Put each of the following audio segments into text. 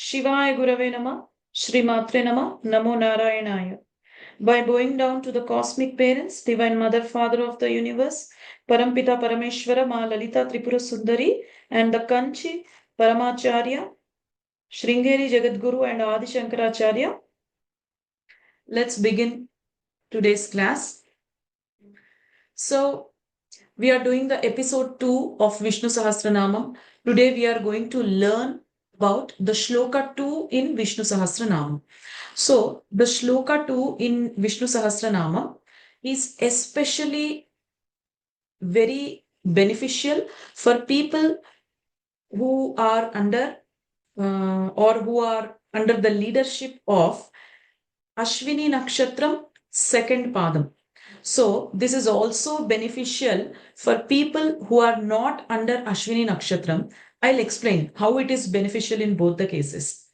Shivaya Gurave Nama, Shri Matre Nama, Namo Narayanaya. By bowing down to the cosmic parents, Divine Mother, Father of the Universe, Parampita Parameshwara, Ma Lalita Tripura Sundari, and the Kanchi Paramacharya, Sringeri Jagadguru and Adi Shankaracharya, let's begin today's class. So, we are doing the episode 2 of Vishnu Sahasranamam. Today we are going to learn about the shloka-2 in Vishnu Sahasranamam. So, the shloka-2 in Vishnu Sahasranamam is especially very beneficial for people who are under the leadership of Ashwini nakshatram second paadam. So this is also beneficial for people who are not under Ashwini nakshatram. I'll explain how it is beneficial in both the cases.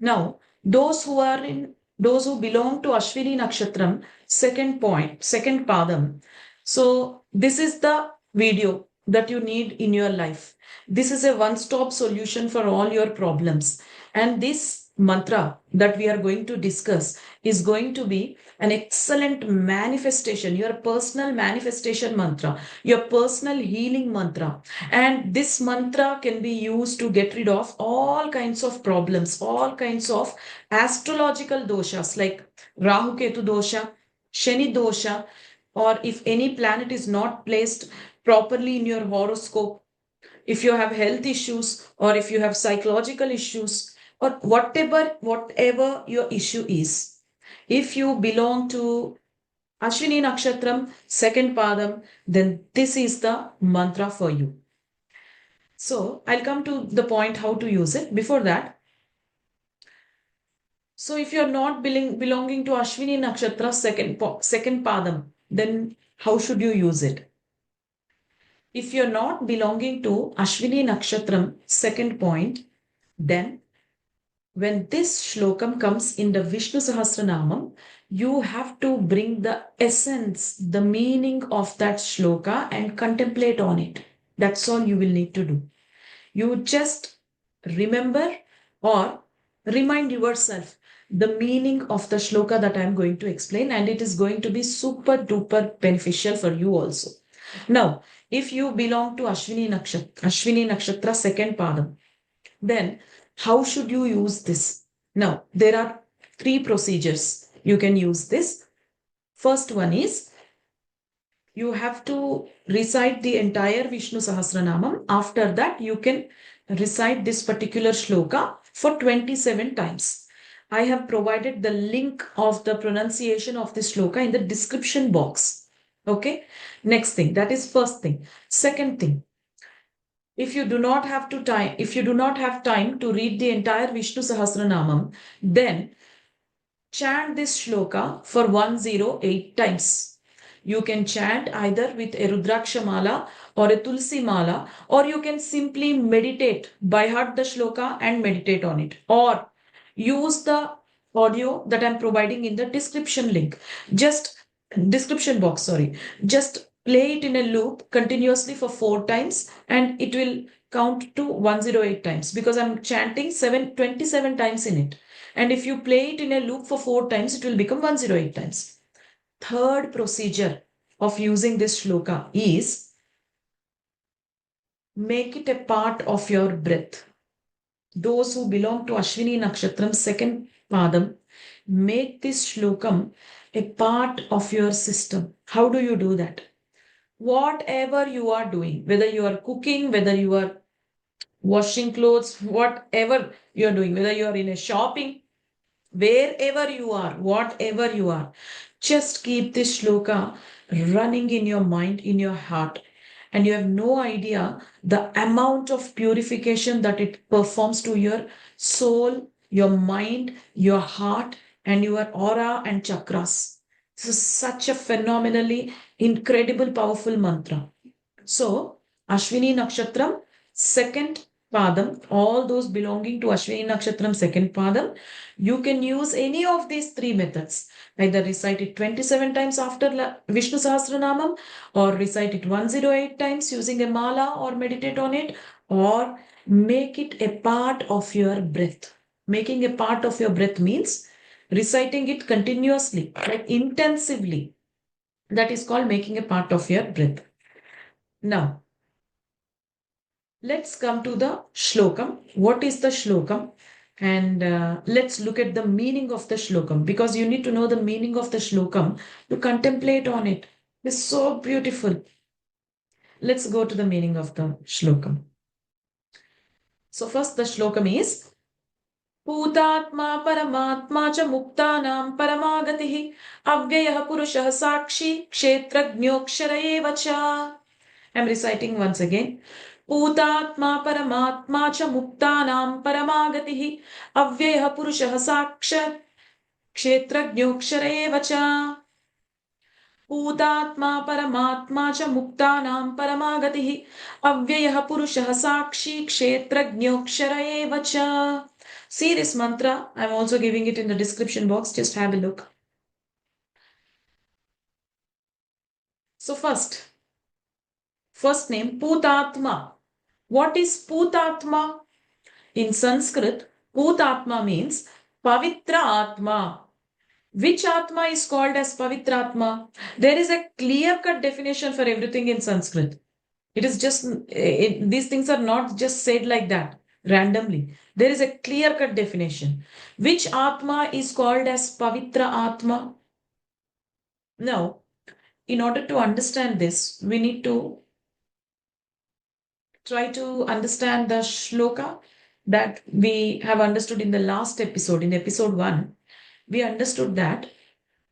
Now, those who belong to Ashwini nakshatram second paadam. So this is the video that you need in your life. This is a one-stop solution for all your problems. And this mantra that we are going to discuss is going to be an excellent manifestation, your personal manifestation mantra, your personal healing mantra. And this mantra can be used to get rid of all kinds of problems, all kinds of astrological doshas like Rahu Ketu dosha, Shani dosha, or if any planet is not placed properly in your horoscope, if you have health issues or if you have psychological issues or whatever your issue is. If you belong to Ashwini Nakshatram, second Padam, then this is the mantra for you. So I'll come to the point how to use it. Before that, so if you're not belonging to Ashwini Nakshatra, second Padam, then how should you use it? If you're not belonging to Ashwini Nakshatram, second point, then when this shlokam comes in the Vishnu Sahasranamam, you have to bring the essence, the meaning of that shloka and contemplate on it. That's all you will need to do. You just remember or remind yourself the meaning of the shloka that I'm going to explain, and it is going to be super duper beneficial for you also. Now, if you belong to Ashwini Nakshatra second Padam, then how should you use this? Now, there are 3 procedures you can use this. First one is, you have to recite the entire Vishnu Sahasranamam. After that, you can recite this particular shloka for 27 times. I have provided the link of the pronunciation of this shloka in the description box. Okay. Next thing, that is first thing. Second thing, if you do not have time to read the entire Vishnu Sahasranamam, then chant this shloka for 108 times. You can chant either with a Rudraksha mala or a Tulsi mala, or you can simply meditate by heart the shloka and meditate on it, or use the audio that I'm providing in the description box. Just play it in a loop continuously for 4 times and it will count to 108 times because I'm chanting 27 times in it. And if you play it in a loop for 4 times, it will become 108 times. Third procedure of using this shloka is make it a part of your breath. Those who belong to Ashwini Nakshatram second Padam, make this shlokam a part of your system. How do you do that? Whatever you are doing, whether you are cooking, whether you are washing clothes, whatever you are doing, whether you are in a shopping, wherever you are, whatever you are, just keep this shloka running in your mind, in your heart. And you have no idea the amount of purification that it performs to your soul, your mind, your heart, and your aura and chakras. This is such a phenomenally incredible, powerful mantra. So, Ashwini Nakshatram, second Padam, all those belonging to Ashwini Nakshatram, second Padam, you can use any of these 3 methods. Either recite it 27 times after Vishnu Sahasranamam, or recite it 108 times using a mala or meditate on it, or make it a part of your breath. Making a part of your breath means reciting it continuously, like intensively. That is called making a part of your breath. Now, let's come to the shlokam. What is the shlokam? And let's look at the meaning of the shlokam, because you need to know the meaning of the shlokam to contemplate on it. It's so beautiful. Let's go to the meaning of the shlokam. So first the shlokam is Bhutatma Paramatma cha Muktanam Paramagatihi Avyayah Purushah Sakshi Kshetrajnokshara eva cha. I'm reciting once again. Bhutatma Paramatma cha Muktanam Paramagatihi Avyayah Purushah Sakshat Kshetrajnokshara eva cha. Bhutatma Paramatma cha Muktanam Paramagatihi Avyayah Purushah Sakshi Kshetrajnokshara eva cha. See this mantra. I'm also giving it in the description box. Just have a look. So first name, Putatma. What is Putatma? In Sanskrit, Putatma means Pavitra Atma. Which Atma is called as Pavitra Atma? There is a clear-cut definition for everything in Sanskrit. It is just, these things are not just said like that, randomly. There is a clear-cut definition. Which Atma is called as Pavitra Atma? Now, in order to understand this, we need to try to understand the shloka that we have understood in the last episode. In episode 1, we understood that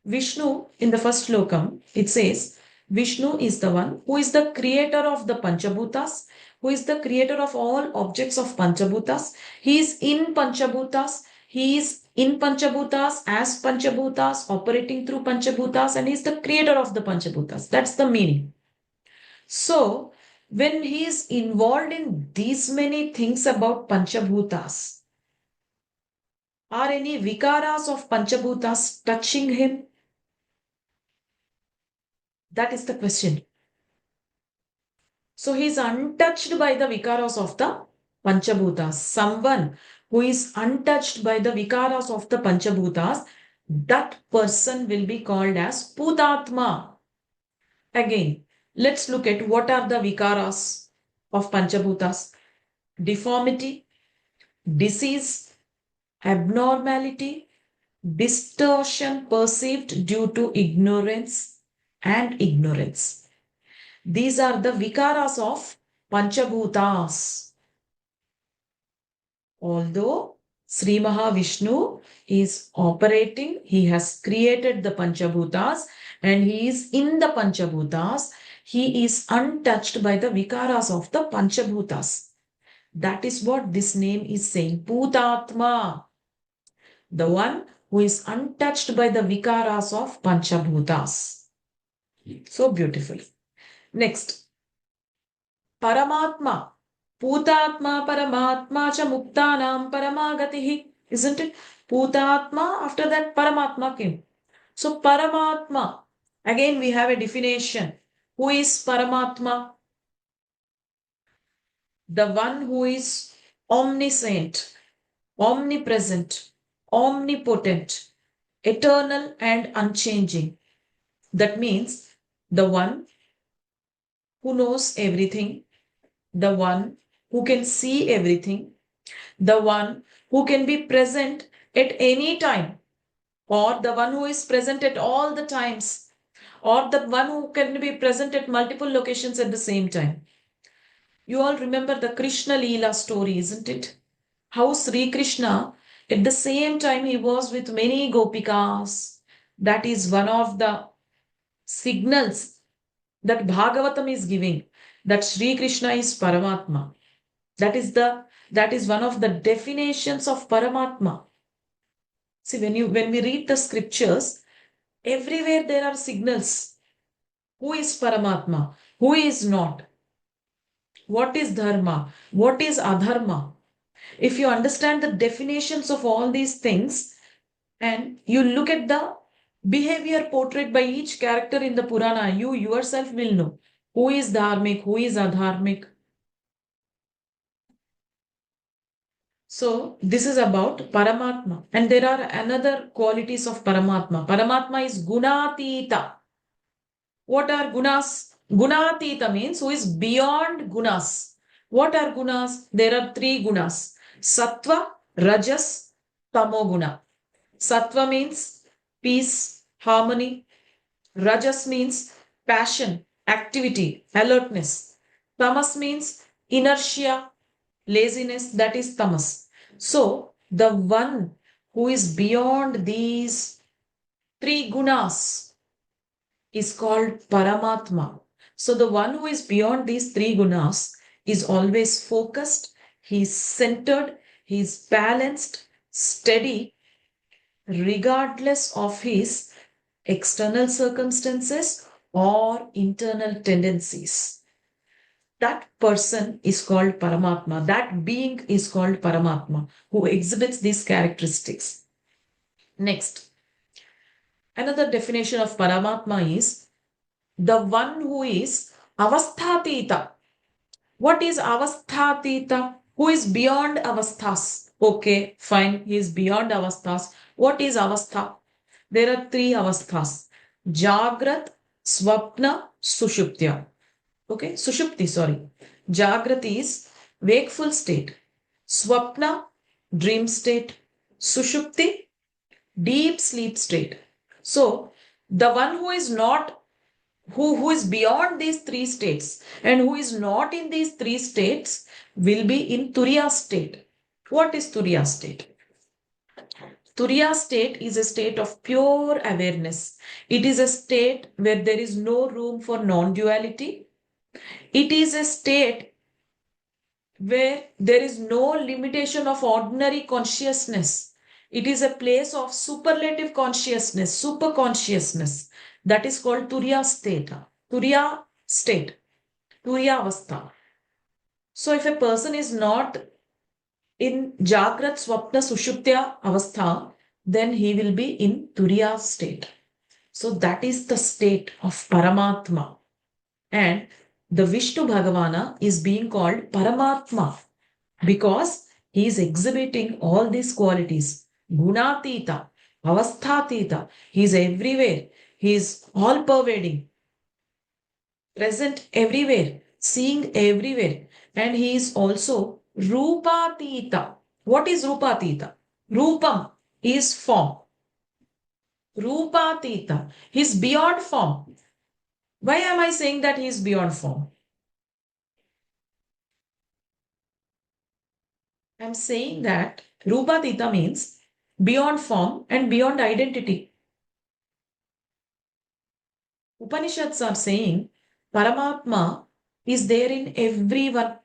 Vishnu, in the first slokam, it says, Vishnu is the one who is the creator of the Panchabhutas, who is the creator of all objects of Panchabhutas. He is in Panchabhutas. He is in Panchabhutas, as Panchabhutas, operating through Panchabhutas, and he is the creator of the Panchabhutas. That's the meaning. So, when he is involved in these many things about Panchabhutas, are any vikaras of Panchabhutas touching him? That is the question. So he is untouched by the vikaras of the Panchabhutas. Someone who is untouched by the vikaras of the Panchabhutas, that person will be called as Putatma. Again, let's look at what are the vikaras of Panchabhutas. Deformity, disease, abnormality, distortion perceived due to ignorance and ignorance. These are the vikaras of Panchabhutas. Although Sri Mahavishnu is operating, he has created the Panchabhutas and he is in the Panchabhutas, he is untouched by the vikaras of the Panchabhutas. That is what this name is saying, Putatma, the one who is untouched by the vikaras of Panchabhutas. So beautiful. Next, Paramatma. Putatma Paramatma cha Muktanam Paramagatihi. Isn't it? Putatma, after that Paramatma came. So Paramatma, again we have a definition. Who is Paramatma? The one who is omniscient, omnipresent, omnipotent, eternal and unchanging. That means the one who knows everything, the one who can see everything, the one who can be present at any time, or the one who is present at all the times, or the one who can be present at multiple locations at the same time. You all remember the Krishna Leela story, isn't it? How Sri Krishna, at the same time he was with many gopikas. That is one of the signals that Bhagavatam is giving, that Sri Krishna is Paramatma. That is one of the definitions of Paramatma. See, when we read the scriptures, everywhere there are signals. Who is Paramatma? Who is not? What is dharma? What is adharma? If you understand the definitions of all these things and you look at the behavior portrayed by each character in the Purana, you yourself will know who is dharmic, who is adharmic. So this is about Paramatma. And there are another qualities of Paramatma. Paramatma is Gunatita. What are gunas? Gunatita means who is beyond gunas. What are gunas? There are three gunas. Sattva, Rajas, Tamoguna. Sattva means peace, harmony. Rajas means passion, activity, alertness. Tamas means inertia, laziness, that is tamas. So, the one who is beyond these three gunas is called Paramatma. So, the one who is beyond these three gunas is always focused, he is centered, he is balanced, steady, regardless of his external circumstances or internal tendencies. That person is called Paramatma. That being is called Paramatma, who exhibits these characteristics. Next, another definition of Paramatma is the one who is Avasthatita. What is Avasthatita? Who is beyond Avasthas? Okay, fine, he is beyond Avasthas. What is Avastha? There are three Avasthas: Jagrat, Swapna, Sushuptya. Okay, Sushupti, sorry. Jagrat is wakeful state. Swapna, dream state. Sushupti, deep sleep state. So, the one who is not, who is beyond these three states and who is not in these three states will be in Turiya state. What is Turiya state? Turiya state is a state of pure awareness. It is a state where there is no room for non-duality. It is a state where there is no limitation of ordinary consciousness. It is a place of superlative consciousness, super consciousness. That is called Turiya state. Turiya state. Turiya avastha. So if a person is not in Jagrat, Swapna, Sushuptya avastha, then he will be in Turiya state. So that is the state of Paramatma. And the Vishnu Bhagavana is being called Paramatma because he is exhibiting all these qualities. Gunatita, Avasthatita, he is everywhere. He is all pervading, present everywhere, seeing everywhere. And he is also Rupatita. What is Rupatita? Rupam is form. Rupatita, he is beyond form. Why am I saying that he is beyond form? I'm saying that Rupatita means beyond form and beyond identity. Upanishads are saying Paramatma is there in everyone.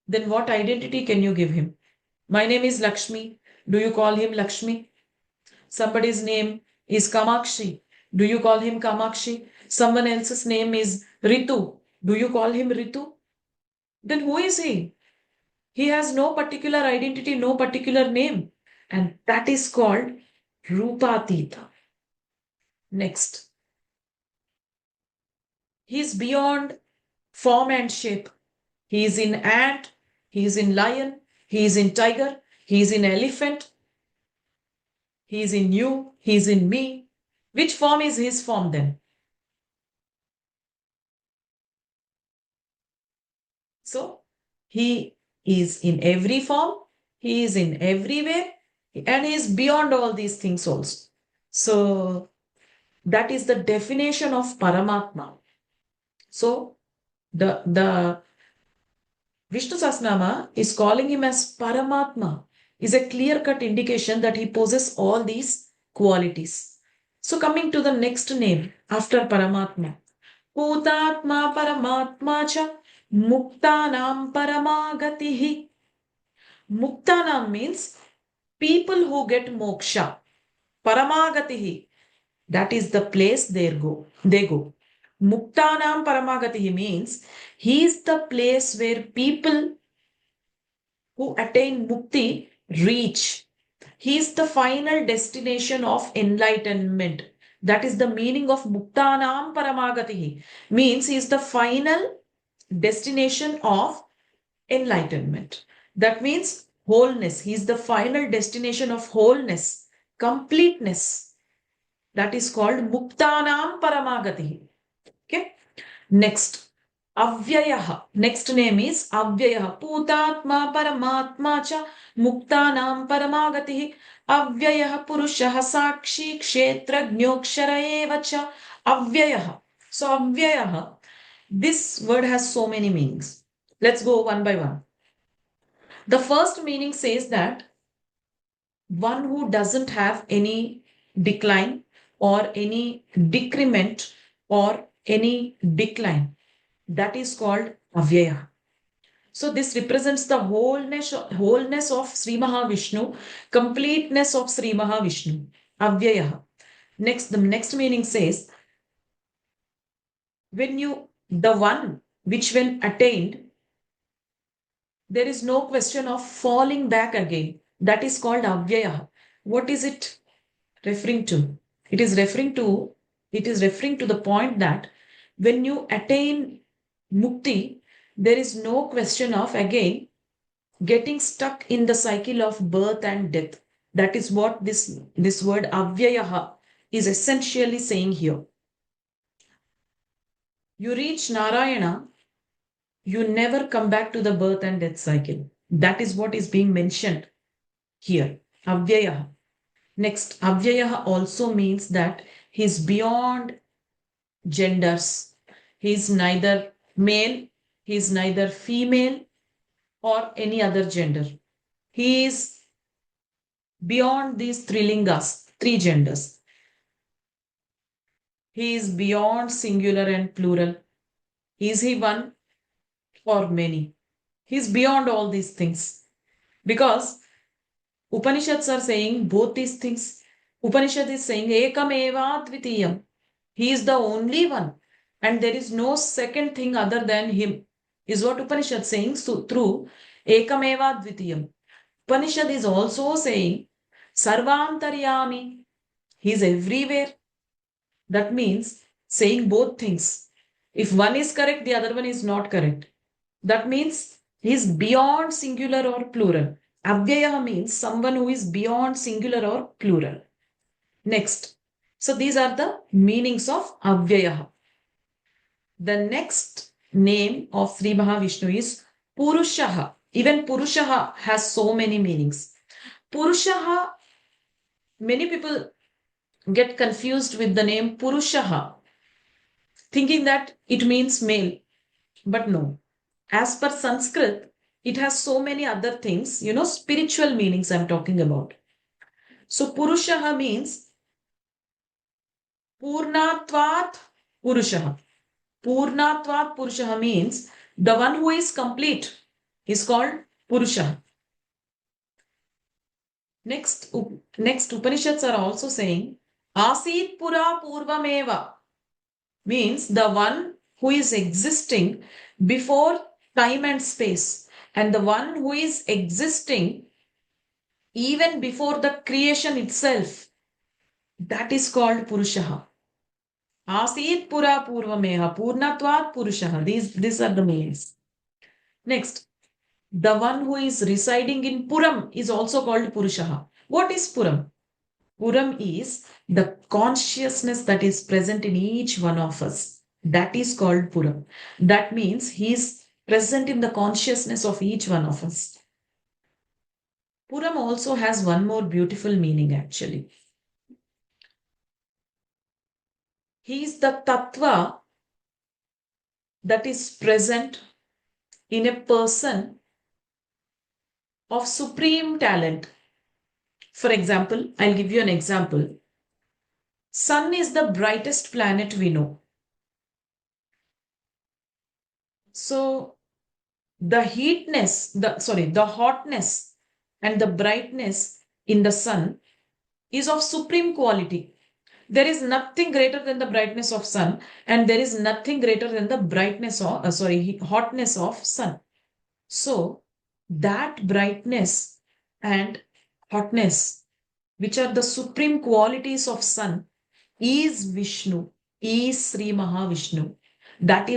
Then what identity can you give him? My name is Lakshmi. Do you call him Lakshmi? Somebody's name is Kamakshi. Do you call him Kamakshi? Someone else's name is Ritu. Do you call him Ritu? Then who is he? He has no particular identity, no particular name. And that is called Rupatita. Next. He is beyond form and shape. He is in ant, he is in lion, he is in tiger, he is in elephant, he is in you, he is in me. Which form is his form then? So, he is in every form, he is in everywhere, and he is beyond all these things also. So, that is the definition of Paramatma. So, the Vishnu Sahasranamam is calling him as Paramatma, is a clear-cut indication that he possesses all these qualities. So coming to the next name after Paramatma, Bhutatma Paramatma cha Muktanam Paramagatihi. Muktanam means people who get moksha. Paramagatihi, that is the place they go. Muktanam Paramagatihi means he is the place where people who attain mukti reach. He is the final destination of enlightenment. That is the meaning of Muktanam Paramagatihi. Means he is the final destination of enlightenment. That means wholeness. He is the final destination of wholeness, completeness. That is called Muktanam Paramagati. Okay. Next, Avyayah. Next name is Avyayah. Putatma Paramatma cha Muktanam Paramagati. Avyayah Purushah Sakshi Kshetra Gnokshara eva cha. Avyayah. So Avyayah, this word has so many meanings. Let's go one by one. The first meaning says that one who doesn't have any decline or any decrement or any decline. That is called Avyaya. So this represents the wholeness of Sri Mahavishnu, completeness of Sri Mahavishnu. Avyaya. Next, the next meaning says, the one which when attained, there is no question of falling back again. That is called Avyaya. What is it referring to? It is referring to the point that when you attain mukti, there is no question of again getting stuck in the cycle of birth and death. That is what this word Avyaya is essentially saying here. You reach Narayana, you never come back to the birth and death cycle. That is what is being mentioned here. Avyaya. Next, Avyaya also means that he is beyond genders. He is neither male, he is neither female or any other gender. He is beyond these three lingas, three genders. He is beyond singular and plural. Is he one or many? He is beyond all these things. Because Upanishads are saying both these things. Upanishad is saying Ekam eva dvitiyam. He is the only one. And there is no second thing other than him. Is what Upanishad is saying through Ekam eva dvitiyam. Upanishad is also saying Sarvantaryami. He is everywhere. That means saying both things. If one is correct, the other one is not correct. That means he is beyond singular or plural. Avyaya means someone who is beyond singular or plural. Next. So these are the meanings of Avyaya. The next name of Sri Mahavishnu is Purushaha. Even Purushaha has so many meanings. Purushaha, many people get confused with the name Purushaha, thinking that it means male. But no. As per Sanskrit, it has so many other things, spiritual meanings I'm talking about. So Purushaha means Purnatvat Purushaha. Purnatvat Purushaha means the one who is complete is called Purushaha. Next Upanishads are also saying Asit Pura Purvameva means the one who is existing before time and space, and the one who is existing even before the creation itself. That is called Purushaha. Asit Pura Purvameha Purnatvat Purushaha. These are the meanings. Next, the one who is residing in Puram is also called Purushaha. What is Puram? Puram is the consciousness that is present in each one of us. That is called Puram. That means he is present in the consciousness of each one of us. Puram also has one more beautiful meaning actually. He is the tattva that is present in a person of supreme talent. For example, I'll give you an example. Sun is the brightest planet we know. So the hotness and the brightness in the sun is of supreme quality. There is nothing greater than the brightness of sun, and there is nothing greater than the hotness of sun. So that brightness and hotness, which are the supreme qualities of sun, is Vishnu, is Sri Mahavishnu. That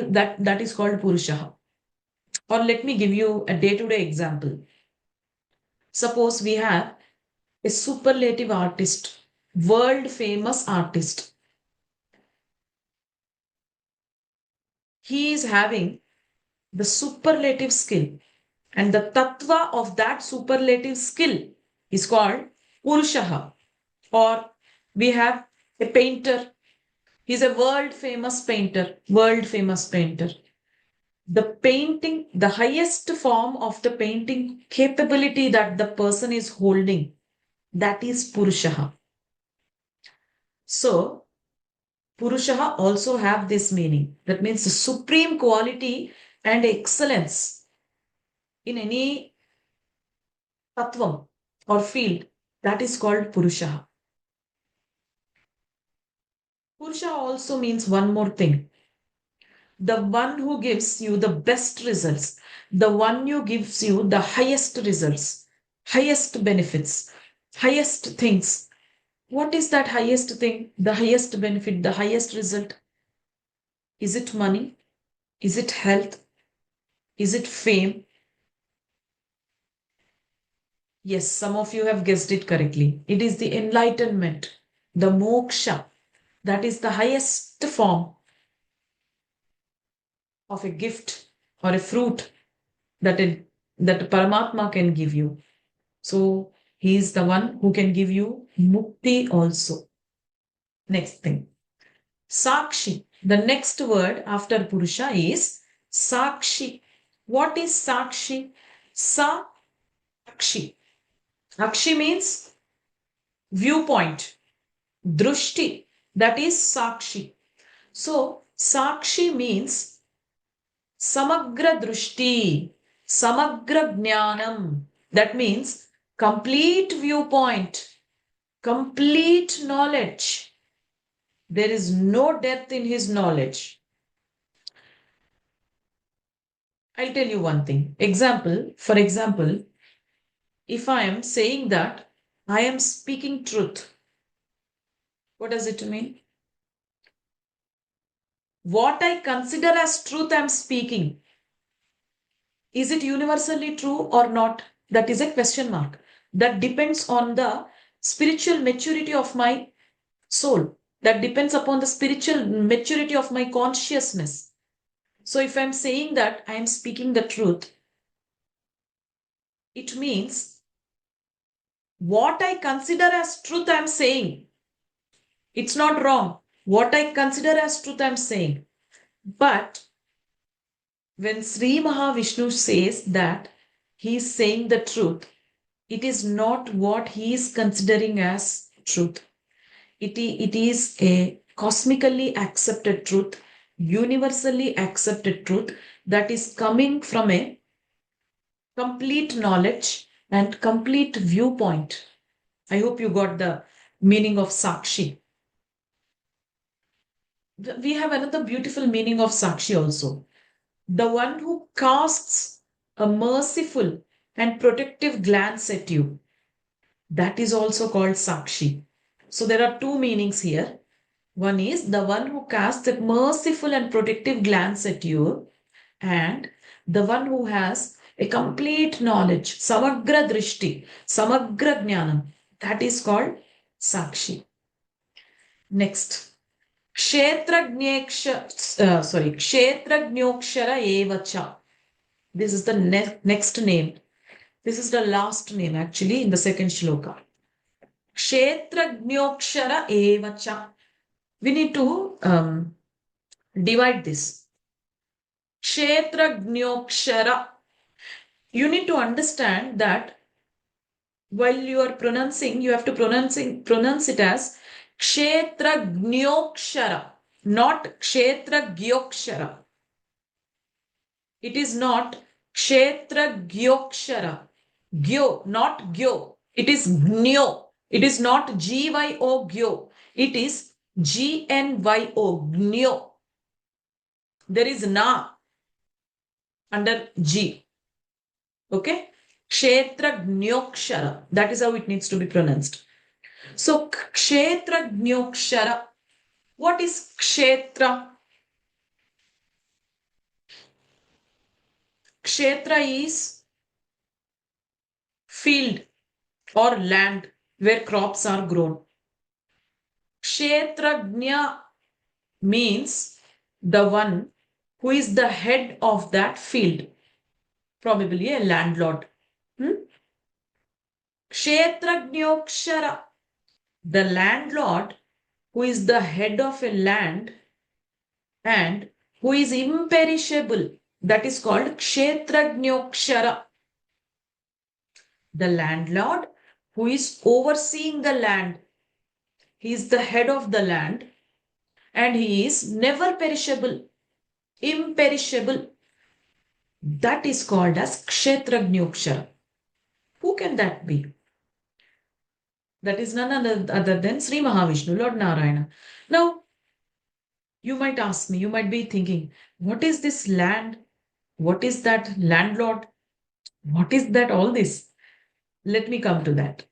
is called Purushaha. Or let me give you a day-to-day example. Suppose we have a superlative artist, world famous artist. He is having the superlative skill, and the tattva of that superlative skill is called Purushaha. Or we have a painter. He's a world famous painter. World famous painter. The painting, the highest form of the painting capability that the person is holding, that is Purushaha. So, Purushaha also have this meaning. That means the supreme quality and excellence in any tattvam or field, that is called Purushaha. Purusha also means one more thing. The one who gives you the best results, the one who gives you the highest results, highest benefits, highest things. What is that highest thing, the highest benefit, the highest result? Is it money? Is it health? Is it fame? Yes, some of you have guessed it correctly. It is the enlightenment, the moksha. That is the highest form of a gift or a fruit that Paramatma can give you. So he is the one who can give you mukti also. Next thing. Sakshi. The next word after Purusha is Sakshi. What is Sakshi? Sakshi. Akshi means viewpoint. Drushti. That is Sakshi. So Sakshi means Samagra Drushti. Samagra Jnanam. That means complete viewpoint, complete knowledge. There is no depth in his knowledge. I'll tell you one thing. For example, if I am saying that I am speaking truth, what does it mean? What I consider as truth I am speaking. Is it universally true or not? That is a question mark. That depends on the spiritual maturity of my soul. That depends upon the spiritual maturity of my consciousness. So if I'm saying that I am speaking the truth, it means what I consider as truth I'm saying. It's not wrong. What I consider as truth I'm saying. But when Sri Mahavishnu says that he is saying the truth, it is not what he is considering as truth. It is a cosmically accepted truth, universally accepted truth that is coming from a complete knowledge and complete viewpoint. I hope you got the meaning of Sakshi. We have another beautiful meaning of Sakshi also. The one who casts a merciful and protective glance at you. That is also called Sakshi. So there are two meanings here. One is the one who casts a merciful and protective glance at you, and the one who has a complete knowledge, samagra drishti, samagra jnanam. That is called Sakshi. Next. Kshetrajnokshara evacha. This is the next name. This is the last name actually in the second shloka. Kshetrajnokshara evacha. We need to divide this. Kshetrajnokshara. You need to understand that while you are pronouncing, you have to pronounce it as Kshetrajnokshara, not Kshetragyokshara. It is not Kshetragyokshara. Gyo, not Gyo. It is Gnyo. It is not Gyo, Gyo. It is Gnyo, Gnyo. There is Na under G. Okay? Kshetrajnokshara. That is how it needs to be pronounced. So, Kshetrajnokshara. What is Kshetra? Kshetra is field or land where crops are grown. Kshetrajna means the one who is the head of that field, probably a landlord. Kshetrajnokshara, the landlord who is the head of a land and who is imperishable. That is called Kshetrajnokshara. The landlord who is overseeing the land. He is the head of the land and he is never perishable, imperishable. That is called as Kshetrajnokshara. Who can that be? That is none other than Sri Mahavishnu, Lord Narayana. Now, you might ask me, you might be thinking, what is this land? What is that landlord? What is that all this? Let me come to that.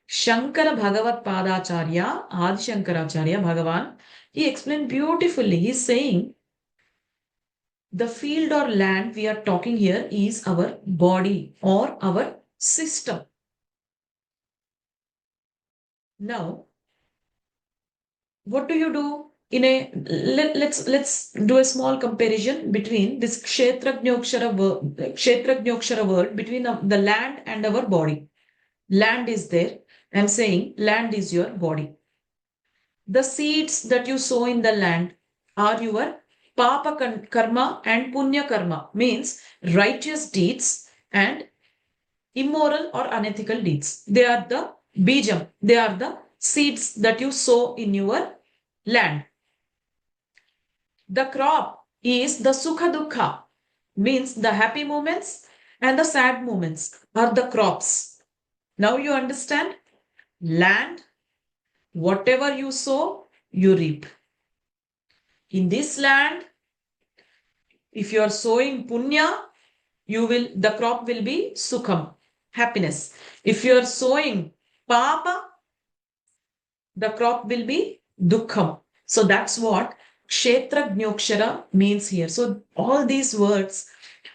Shankara Bhagavat Padacharya, Adi Shankaracharya Bhagavan, he explained beautifully. He's saying, the field or land we are talking here is our body or our system. Now, what do you do? Let's do a small comparison between this Kshetrajnokshara word between the land and our body. Land is there. I'm saying land is your body. The seeds that you sow in the land are your papa karma and punya karma, means righteous deeds and immoral or unethical deeds. They are the bijam. They are the seeds that you sow in your land. The crop is the sukha dukha, means the happy moments and the sad moments are the crops. Now you understand? Land, whatever you sow, you reap. In this land, if you are sowing punya, the crop will be sukham, happiness. If you are sowing papa, the crop will be dukkham. So that's what Kshetrajnokshara means here. So all these words,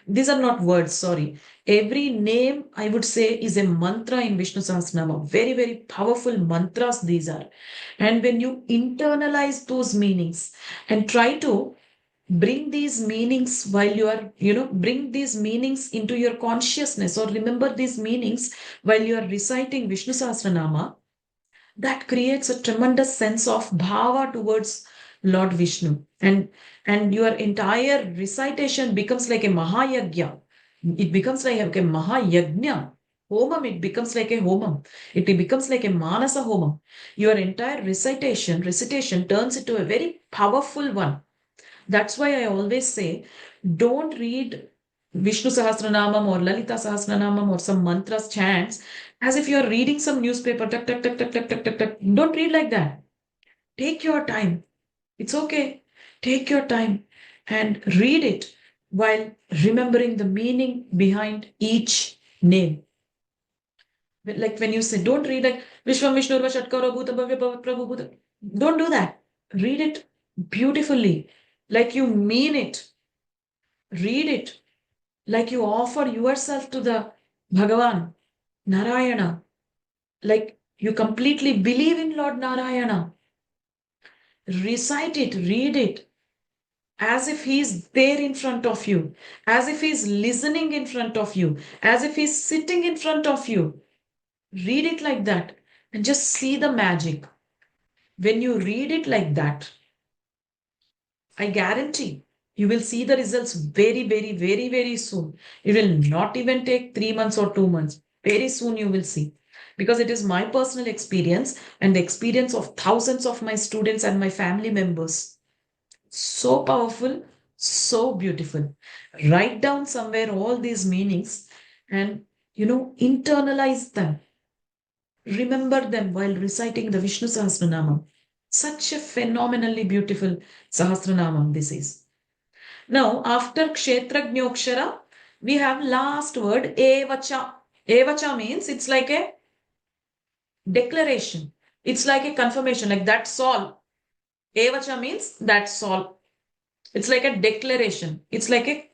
these are not words, sorry. Every name, I would say, is a mantra in Vishnu Sahasranamam. Very, very powerful mantras these are. And when you internalize those meanings and try to bring these meanings while you are, bring these meanings into your consciousness or remember these meanings while you are reciting Vishnu Sahasranama, that creates a tremendous sense of bhava towards Lord Vishnu. And your entire recitation becomes like a mahayagya. It becomes like a mahayagnya. Homam, it becomes like a homam. It becomes like a manasa homam. Your entire recitation turns into a very powerful one. That's why I always say, don't read Vishnu Sahasranamam or Lalita Sahasranamam or some mantras, chants, as if you're reading some newspaper. Tuck, tuck, tuck, tuck, tuck, tuck, tuck, tuck. Don't read like that. Take your time. It's okay. Take your time and read it while remembering the meaning behind each name. Like when you say, don't read like Vishwam Vishnu Vashatkara Bhuta Bhavya Bhavat Prabhu Bhuta. Don't do that. Read it beautifully, like you mean it. Read it like you offer yourself to the Bhagavan, Narayana, like you completely believe in Lord Narayana. Recite it, read it, as if he's there in front of you, as if he's listening in front of you, as if he's sitting in front of you. Read it like that and just see the magic. When you read it like that, I guarantee you will see the results very, very, very, very soon. It will not even take 3 months or 2 months. Very soon you will see. Because it is my personal experience and the experience of thousands of my students and my family members. So powerful, so beautiful. Write down somewhere all these meanings and, internalize them. Remember them while reciting the Vishnu Sahasranamam. Such a phenomenally beautiful Sahasranamam this is. Now, after Kshetrajnokshara, we have last word, Evacha. Evacha means it's like a declaration. It's like a confirmation, like that's all. Evacha means that's all. It's like a declaration. It's like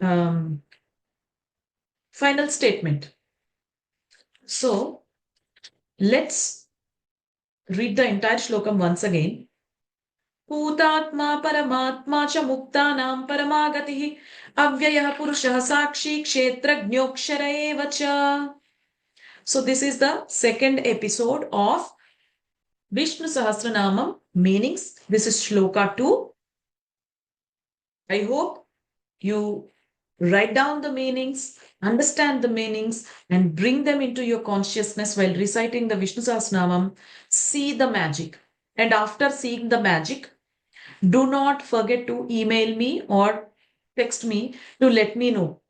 a final statement. So let's read the entire shlokam once again. Bhutatma paramatma cha muktanam paramagatihi avyayah purushah sakshi kshetrajnokshara eva cha. So this is the second episode of Vishnu Sahasranamam meanings. This is shloka-2. I hope you write down the meanings, understand the meanings, and bring them into your consciousness while reciting the Vishnu Sahasranamam. See the magic. And after seeing the magic, do not forget to email me or text me to let me know.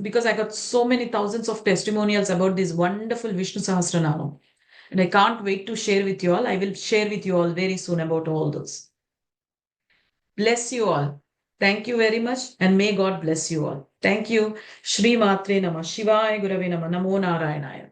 Because I got so many thousands of testimonials about this wonderful Vishnu Sahasranamam. And I can't wait to share with you all. I will share with you all very soon about all those. Bless you all. Thank you very much, and may God bless you all. Thank you. Shri Matre Namah, Shivaya Gurave Namah, Namo Narayanaya.